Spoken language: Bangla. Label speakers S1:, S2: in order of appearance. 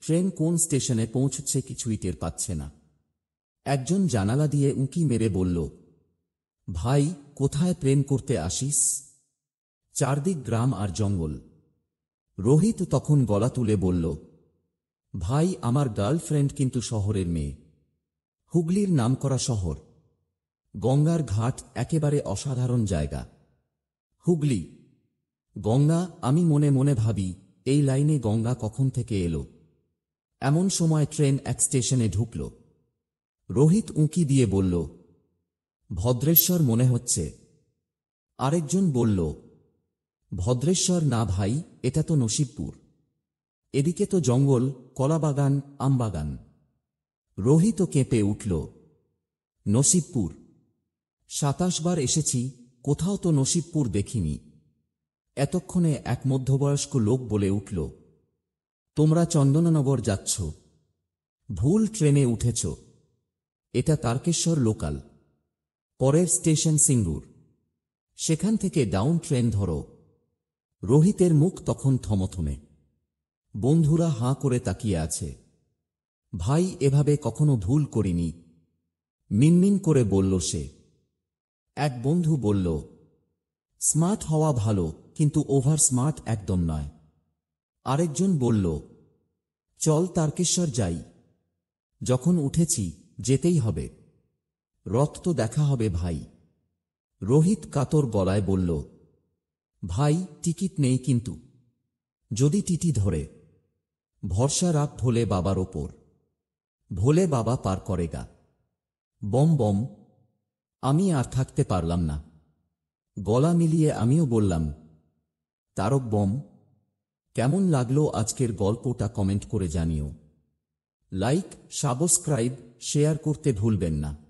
S1: ট্রেন কোন স্টেশনে পৌঁছচ্ছে কিছুই টের পাচ্ছে না। একজন জানালা দিয়ে উঁকি মেরে বলল, ভাই, কোথায় প্রেম করতে আসিস? চারদিক গ্রাম আর জঙ্গল। রোহিত তখন গলা তুলে বলল, ভাই, আমার গার্লফ্রেন্ড কিন্তু শহরের মেয়ে। হুগলির নামকরা শহর, গঙ্গার ঘাট, একেবারে অসাধারণ জায়গা। হুগলি, গঙ্গা, আমি মনে মনে ভাবি এই লাইনে গঙ্গা কখন থেকে এলো। এমন সময় ট্রেন এক স্টেশনে ঢুকল। রোহিত উঁকি দিয়ে বলল, ভদ্রেশ্বর মনে হচ্ছে। আরেকজন বলল, ভদ্রেশ্বর না ভাই, এটা তো নসিবপুর। এদিকে তো জঙ্গল, কলাবাগান, আমবাগান। রোহিত কেঁপে উঠল, নসিবপুর? 27 বার এসেছি, কোথাও তো নসিবপুর দেখিনি। এতক্ষণে এক মধ্যবয়স্ক লোক বলে উঠল, তোমরা চন্দননগর যাচ্ছ, ভুল ট্রেনে উঠেছ। এটা তারকেশ্বর লোকাল, পরের স্টেশন সিঙ্গুর, সেখান থেকে ডাউন ট্রেন ধরো। রোহিতের মুখ তখন থমথমে। বন্ধুরা হাঁ করে তাকিয়ে আছে। ভাই, এভাবে কখনো ভুল করিনি, মিনমিন করে বলল সে। এক বন্ধু বলল, স্মার্ট হওয়া ভালো, কিন্তু ওভার স্মার্ট একদম নয়। আরেকজন বলল, চল তারকেশ্বর যাই। যখন উঠেছি, যেতেই হবে। রথ তো দেখা হবে ভাই। রোহিত কাতর গলায় বলল, ভাই, টিকিট নেই কিন্তু। যদি টিটি ধরে? ভরসা রাখ ভোলে বাবার ওপর, ভোলে বাবা পার করেগা। Bomb bomb. আমি আর থাকতে পারলাম না। গলা মিলিয়ে আমিও বললাম, তারক বম। কেমন লাগলো আজকের গল্পটা কমেন্ট করে জানিও। লাইক, সাবস্ক্রাইব, শেয়ার করতে ভুলবেন না।